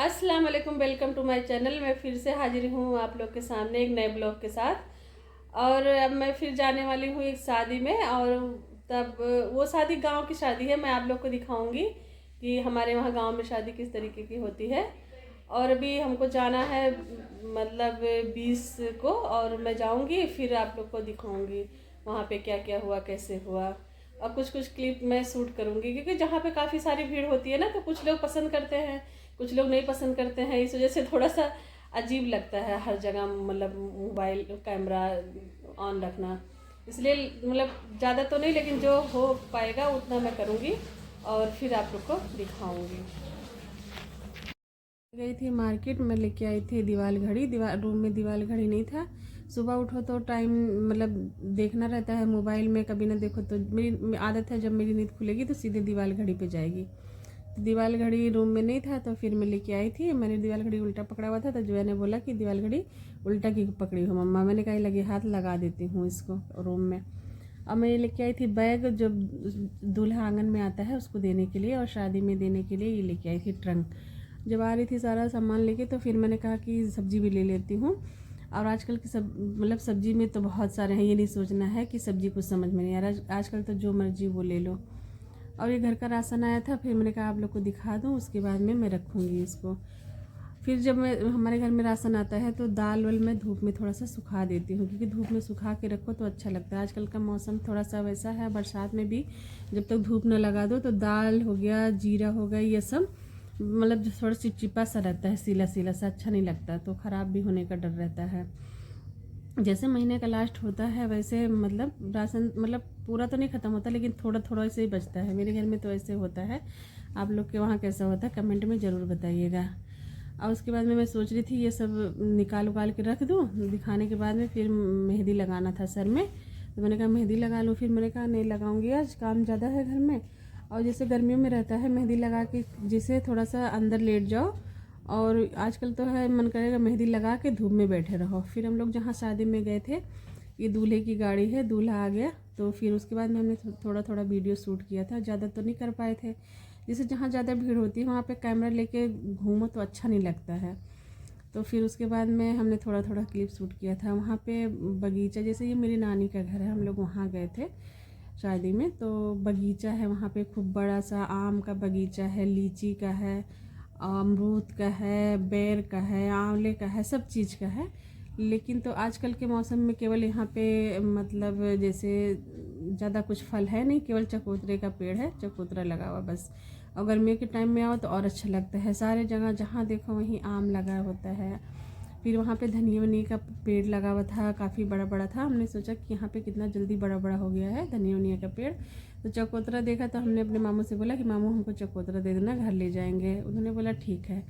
अस्सलाम वालेकुम, welcome to my channel. मैं फिर से हाजिर हूँ आप लोग के सामने एक नए ब्लॉग के साथ। और अब मैं फिर जाने वाली हूँ एक शादी में। और तब वो शादी गांव की शादी है। मैं आप लोग को दिखाऊंगी कि हमारे वहाँ गांव में शादी किस तरीके की होती है। और अभी हमको जाना है मतलब 20 को, और मैं जाऊंगी फिर आप लोग को दिखाऊंगी वहाँ पे क्या क्या हुआ, कैसे हुआ। और कुछ कुछ क्लिप मैं शूट करूंगी, क्योंकि जहाँ पे काफ़ी सारी भीड़ होती है ना, तो कुछ लोग पसंद करते हैं, कुछ लोग नहीं पसंद करते हैं। इस वजह से थोड़ा सा अजीब लगता है हर जगह मतलब मोबाइल कैमरा ऑन रखना। इसलिए मतलब ज़्यादा तो नहीं, लेकिन जो हो पाएगा उतना मैं करूँगी और फिर आप लोग को दिखाऊंगी। गई थी मार्केट में, लेके आई थी दीवार घड़ी। दीवार रूम में दीवार घड़ी नहीं था। सुबह उठो तो टाइम मतलब देखना रहता है मोबाइल में, कभी ना देखो तो मेरी आदत है जब मेरी नींद खुलेगी तो सीधे दीवार घड़ी पे जाएगी। तो दीवार घड़ी रूम में नहीं था, तो फिर मैं लेके आई थी। मैंने दीवार घड़ी उल्टा पकड़ा हुआ था, तो जोया ने बोला कि दीवार घड़ी उल्टा की पकड़ी हो मम्मा। मैंने कहा लगे हाथ लगा देती हूँ इसको रूम में। अब मैं ये लेके आई थी बैग, जो दूल्हा आंगन में आता है उसको देने के लिए और शादी में देने के लिए ये लेके आई थी ट्रंक। जब आ रही थी सारा सामान लेके, तो फिर मैंने कहा कि सब्ज़ी भी ले लेती हूँ। और आजकल की सब मतलब सब्ज़ी में तो बहुत सारे हैं, ये नहीं सोचना है कि सब्ज़ी कुछ समझ में नहीं आ रहा। आजकल तो जो मर्जी वो ले लो। और ये घर का राशन आया था, फिर मैंने कहा आप लोग को दिखा दूँ, उसके बाद में मैं रखूँगी इसको। फिर जब मैं हमारे घर में राशन आता है तो दाल वाल मैं धूप में थोड़ा सा सुखा देती हूँ, क्योंकि धूप में सुखा के रखो तो अच्छा लगता है। आजकल का मौसम थोड़ा सा वैसा है, बरसात में भी जब तक धूप न लगा दो तो दाल हो गया, जीरा हो गया, ये सब मतलब जो थोड़ा चिपचिपा सा रहता है, सीला सीला सा, अच्छा नहीं लगता, तो ख़राब भी होने का डर रहता है। जैसे महीने का लास्ट होता है वैसे मतलब राशन मतलब पूरा तो नहीं ख़त्म होता, लेकिन थोड़ा थोड़ा ऐसे ही बचता है। मेरे घर में तो ऐसे होता है। आप लोग के वहाँ कैसा होता है कमेंट में ज़रूर बताइएगा। और उसके बाद में मैं सोच रही थी ये सब निकाल उकाल के रख दूँ। दिखाने के बाद में फिर मेहंदी लगाना था सर में, तो मैंने कहा मेहंदी लगा लूँ। फिर मैंने कहा नहीं लगाऊंगी, आज काम ज़्यादा है घर में। और जैसे गर्मियों में रहता है मेहंदी लगा के जिसे थोड़ा सा अंदर लेट जाओ, और आजकल तो है मन करेगा मेहंदी लगा के धूप में बैठे रहो। फिर हम लोग जहाँ शादी में गए थे, ये दूल्हे की गाड़ी है, दूल्हा आ गया, तो फिर उसके बाद में हमने थोड़ा थोड़ा वीडियो शूट किया था, ज़्यादा तो नहीं कर पाए थे। जैसे जहाँ ज़्यादा भीड़ होती है वहाँ पे कैमरा लेके घूमो तो अच्छा नहीं लगता है। तो फिर उसके बाद में हमने थोड़ा थोड़ा क्लिप शूट किया था। वहाँ पे बगीचा, जैसे ये मेरी नानी का घर है, हम लोग वहाँ गए थे शादी में, तो बगीचा है वहाँ पे खूब बड़ा सा। आम का बगीचा है, लीची का है, अमरूद का है, बेर का है, आंवले का है, सब चीज़ का है। लेकिन तो आजकल के मौसम में केवल यहाँ पे मतलब जैसे ज़्यादा कुछ फल है नहीं, केवल चकोतरे का पेड़ है, चकोतरा लगा हुआ बस। और गर्मियों के टाइम में आओ तो और अच्छा लगता है, सारे जगह जहाँ देखो वहीं आम लगा होता है। फिर वहाँ पे धनिया वनिया का पेड़ लगा हुआ था, काफ़ी बड़ा बड़ा था। हमने सोचा कि यहाँ पे कितना जल्दी बड़ा बड़ा हो गया है धनिया वनिया का पेड़। तो चकोतरा देखा तो हमने अपने मामू से बोला कि मामू हमको चकोतरा दे देना, घर ले जाएंगे। उन्होंने बोला ठीक है।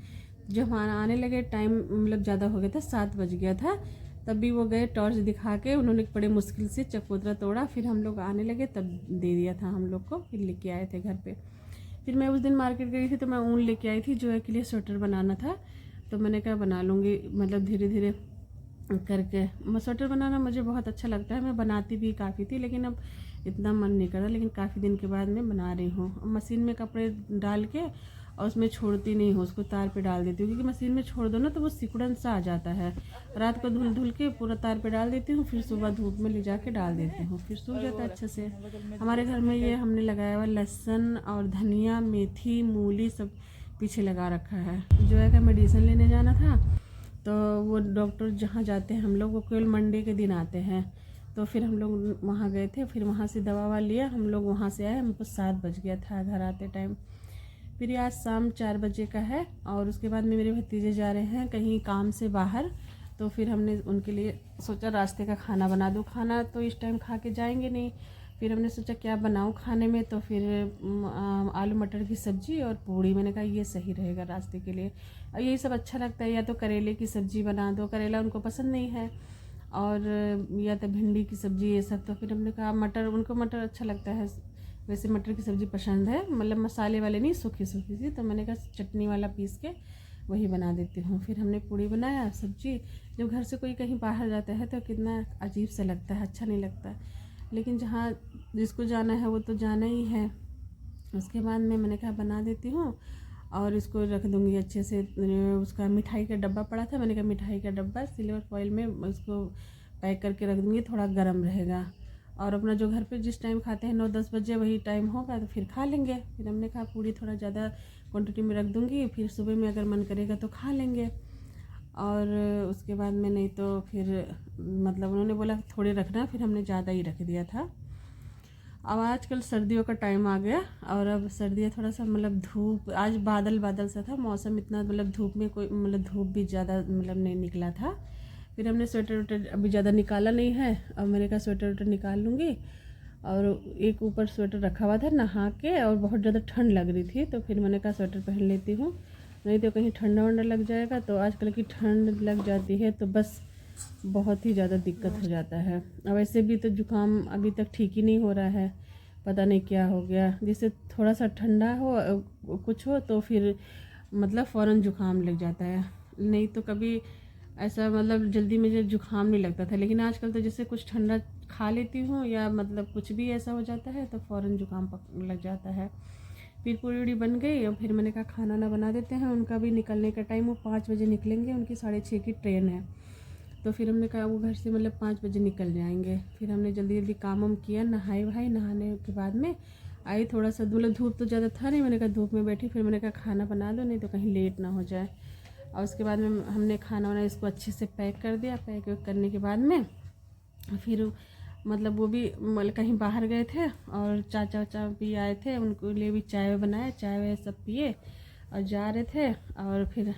जब हमारा आने लगे टाइम मतलब ज़्यादा हो गया था, 7 बज गया था, तब भी वो गए टॉर्च दिखा के, उन्होंने बड़े मुश्किल से चकोतरा तोड़ा। फिर हम लोग आने लगे तब दे दिया था हम लोग को, फिर लेके आए थे घर पे। फिर मैं उस दिन मार्केट गई थी तो मैं ऊन लेके आई थी, जो है के लिए स्वेटर बनाना था। तो मैंने कहा बना लूँगी मतलब धीरे धीरे करके। स्वेटर बनाना मुझे बहुत अच्छा लगता है, मैं बनाती भी काफ़ी थी, लेकिन अब इतना मन नहीं कर रहा। लेकिन काफ़ी दिन के बाद मैं बना रही हूँ। मशीन में कपड़े डाल के और उसमें छोड़ती नहीं हूँ, उसको तार पे डाल देती हूँ, क्योंकि मशीन में छोड़ दो ना तो वो सिकुड़न सा आ जाता है। रात को धुल धुल के पूरा तार पे डाल देती हूँ, फिर सुबह धूप में ले जाके डाल देती हूँ, फिर सूख जाता है अच्छे से। हमारे घर में ये हमने लगाया हुआ लहसुन और धनिया, मेथी, मूली सब पीछे लगा रखा है। जो है का मेडिसिन लेने जाना था, तो वो डॉक्टर जहाँ जाते हैं हम लोग वो केवल मंडे के दिन आते हैं। तो फिर हम लोग वहाँ गए थे, फिर वहाँ से दवा लिया, हम लोग वहाँ से आए, हमको 7 बज गया था घर आते टाइम। फिर आज शाम 4 बजे का है। और उसके बाद में मेरे भतीजे जा रहे हैं कहीं काम से बाहर, तो फिर हमने उनके लिए सोचा रास्ते का खाना बना दूँ। खाना तो इस टाइम खा के जाएंगे नहीं, फिर हमने सोचा क्या बनाऊँ खाने में, तो फिर आलू मटर की सब्ज़ी और पूड़ी, मैंने कहा ये सही रहेगा रास्ते के लिए। और यही सब अच्छा लगता है, या तो करेले की सब्ज़ी बना दो, करेला उनको पसंद नहीं है, और या तो भिंडी की सब्ज़ी, ये सब। तो फिर हमने कहा मटर, उनको मटर अच्छा लगता है, वैसे मटर की सब्ज़ी पसंद है, मतलब मसाले वाले नहीं, सूखी सूखी सी। तो मैंने कहा चटनी वाला पीस के वही बना देती हूँ। फिर हमने पूड़ी बनाया, सब्ज़ी। जब घर से कोई कहीं बाहर जाता है तो कितना अजीब सा लगता है, अच्छा नहीं लगता। लेकिन जहाँ जिसको जाना है वो तो जाना ही है। उसके बाद में मैंने कहा बना देती हूँ। और इसको रख दूँगी अच्छे से। उसका मिठाई का डब्बा पड़ा था, मैंने कहा मिठाई का डब्बा सिल्वर फॉइल में उसको पैक करके रख दूँगी, थोड़ा गर्म रहेगा। और अपना जो घर पे जिस टाइम खाते हैं 9-10 बजे वही टाइम होगा तो फिर खा लेंगे। फिर हमने कहा पूड़ी थोड़ा ज़्यादा क्वांटिटी में रख दूँगी, फिर सुबह में अगर मन करेगा तो खा लेंगे। और उसके बाद में नहीं तो फिर मतलब उन्होंने बोला थोड़े रखना, फिर हमने ज़्यादा ही रख दिया था। अब आजकल सर्दियों का टाइम आ गया और अब सर्दियाँ थोड़ा सा मतलब धूप, आज बादल बादल सा था मौसम, इतना मतलब धूप में कोई मतलब धूप भी ज़्यादा मतलब नहीं निकला था। फिर हमने स्वेटर वेटर अभी ज़्यादा निकाला नहीं है, अब मैंने कहा स्वेटर वेटर निकाल लूँगी। और एक ऊपर स्वेटर रखा हुआ था नहा के, और बहुत ज़्यादा ठंड लग रही थी तो फिर मैंने कहा स्वेटर पहन लेती हूँ, नहीं तो कहीं ठंडा वंडा लग जाएगा। तो आजकल की ठंड लग जाती है तो बस बहुत ही ज़्यादा दिक्कत हो जाता है। अब ऐसे भी तो जुकाम अभी तक ठीक ही नहीं हो रहा है, पता नहीं क्या हो गया। जैसे थोड़ा सा ठंडा हो कुछ हो तो फिर मतलब फ़ौरन जुकाम लग जाता है, नहीं तो कभी ऐसा मतलब जल्दी मुझे जुकाम नहीं लगता था। लेकिन आजकल तो जैसे कुछ ठंडा खा लेती हूँ या मतलब कुछ भी ऐसा हो जाता है तो फ़ौरन जुकाम लग जाता है। फिर पूरी वूड़ी बन गई और फिर मैंने कहा खाना ना बना देते हैं, उनका भी निकलने का टाइम, वो 5 बजे निकलेंगे, उनकी 6:30 की ट्रेन है। तो फिर हमने कहा वो घर से मतलब 5 बजे निकल जाएंगे। फिर हमने जल्दी जल्दी काम वाम किया, नहाए भाई, नहाने के बाद में आई थोड़ा सा, मतलब धूप तो ज़्यादा था नहीं, मैंने कहा धूप में बैठी, फिर मैंने कहा खाना बना लो नहीं तो कहीं लेट ना हो जाए। और उसके बाद में हमने खाना वाना इसको अच्छे से पैक कर दिया। पैक वैक करने के बाद में फिर मतलब वो भी मतलब कहीं बाहर गए थे और चाचा वाचा भी आए थे, उनको लिए भी चाय बनाए, चाय वाय सब पिए और जा रहे थे। और फिर